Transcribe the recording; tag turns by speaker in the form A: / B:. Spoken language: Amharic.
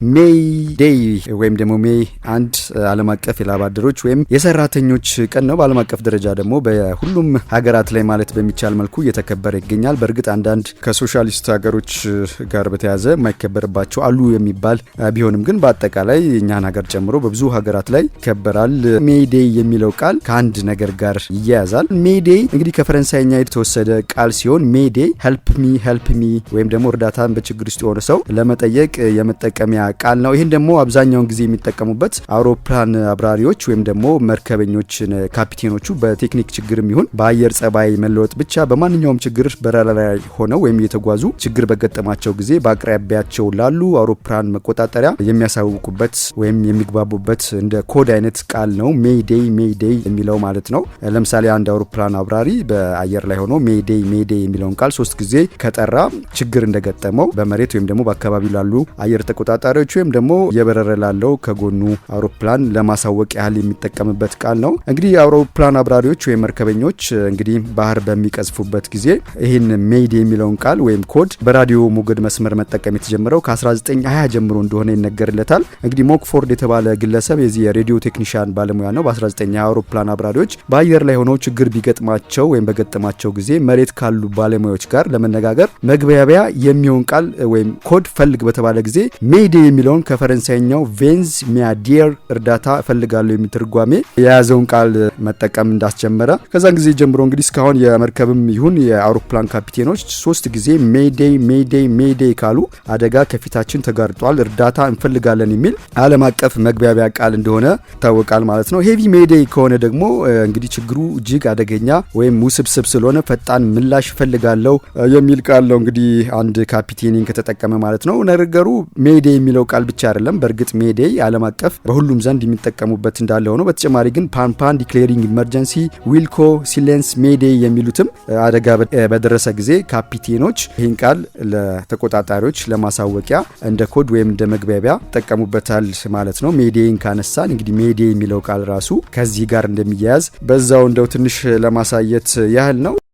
A: ሜይ ዴይ ወይም ደግሞ ሜይ አንድ ዓለም አቀፍ የላብ አደሮች ወይም የሰራተኞች ቀን ነው። በዓለም አቀፍ ደረጃ ደግሞ በሁሉም ሀገራት ላይ ማለት በሚቻል መልኩ እየተከበረ ይገኛል። በእርግጥ አንዳንድ ከሶሻሊስት ሀገሮች ጋር በተያያዘ የማይከበርባቸው አሉ የሚባል ቢሆንም ግን በአጠቃላይ እኛን ሀገር ጨምሮ በብዙ ሀገራት ላይ ይከበራል። ሜይ ዴይ የሚለው ቃል ከአንድ ነገር ጋር ይያያዛል። ሜይ ዴይ እንግዲህ ከፈረንሳይኛ የተወሰደ ቃል ሲሆን ሜይ ዴይ ሄልፕ ሚ ወይም ደግሞ እርዳታን በችግር ውስጥ የሆነ ሰው ለመጠየቅ የመጠቀሚያ ቃል ነው። ይሄን ደግሞ አብዛኛውን ጊዜ የሚጠቀሙበት አውሮፕላን አብራሪዎች ወይም ደግሞ መርከበኞች ካፒቴኖቹ በቴክኒክ ችግርም ይሁን በአየር ጸባይ መለወጥ ብቻ በማንኛውም ችግር በረራ ላይ ሆነው ወይም እየተጓዙ ችግር በገጠማቸው ጊዜ በአቅራቢያቸው ላሉ አውሮፕላን መቆጣጠሪያ የሚያሳውቁበት ወይም የሚግባቡበት እንደ ኮድ አይነት ቃል ነው። ሜይ ዴይ የሚለው ማለት ነው። ለምሳሌ አንድ አውሮፕላን አብራሪ በአየር ላይ ሆኖ ሜይ ዴይ የሚለውን ቃል 3 ጊዜ ከጠራ ችግር እንደገጠመው በመሬት ወይም ደግሞ በአካባቢው ላሉ አየር ተቆጣጣሪ ወይም ደግሞ የበረረ ላለው ከጎኑ አውሮፕላን ለማሳወቅ ያህል የሚጠቀምበት ቃል ነው። እንግዲህ አውሮፕላን አብራሪዎች ወይም መርከበኞች እንግዲህ ባህር በሚቀዝፉበት ጊዜ ይህን ሜይ ዴይ የሚለውን ቃል ወይም ኮድ በራዲዮ ሞገድ መስመር መጠቀም የተጀመረው ከ1920 ጀምሮ እንደሆነ ይነገርለታል። እንግዲህ ሞክፎርድ የተባለ ግለሰብ የዚህ የሬዲዮ ቴክኒሻን ባለሙያ ነው። በ1920 አውሮፕላን አብራሪዎች በአየር ላይ ሆነው ችግር ቢገጥማቸው ወይም በገጠማቸው ጊዜ መሬት ካሉ ባለሙያዎች ጋር ለመነጋገር መግባቢያ የሚሆን ቃል ወይም ኮድ ፈልግ በተባለ ጊዜ ሜይ ዴይ የሚለውን ከፈረንሳይኛው ቬንዝ ሚያዲር እርዳታ እፈልጋለሁ የሚል ትርጓሜ የያዘውን ቃል መጠቀም እንዳስጀመረ ከዛን ጊዜ ጀምሮ እንግዲህ እስካሁን የመርከብም ይሁን የአውሮፕላን ካፒቴኖች 3 ጊዜ ሜይ ዴይ ካሉ አደጋ ከፊታችን ተጋርጧል፣ እርዳታ እንፈልጋለን የሚል ዓለም አቀፍ መግባቢያ ቃል እንደሆነ ይታወቃል ማለት ነው። ሄቪ ሜይ ዴይ ከሆነ ደግሞ እንግዲህ ችግሩ እጅግ አደገኛ ወይም ውስብስብ ስለሆነ ፈጣን ምላሽ እፈልጋለሁ የሚል ቃል ነው። እንግዲህ አንድ ካፒቴኒን ከተጠቀመ ማለት ነው። ነገሩ ሜይ ዴይ የሚለው ቃል ብቻ አይደለም። በእርግጥ ሜይ ዴይ ዓለም አቀፍ በሁሉም ዘንድ የሚጠቀሙበት እንዳለ ሆኖ በተጨማሪ ግን ፓን ዲክሌሪንግ ኢመርጀንሲ፣ ዊልኮ፣ ሲሌንስ፣ ሜይ ዴይ የሚሉትም አደጋ በደረሰ ጊዜ ካፒቴኖች ይህን ቃል ለተቆጣጣሪዎች ለማሳወቂያ እንደ ኮድ ወይም እንደ መግባቢያ ይጠቀሙበታል ማለት ነው። ሜይ ዴይን ካነሳን እንግዲህ ሜይ ዴይ የሚለው ቃል ራሱ ከዚህ ጋር እንደሚያያዝ በዛው እንደው ትንሽ ለማሳየት ያህል ነው።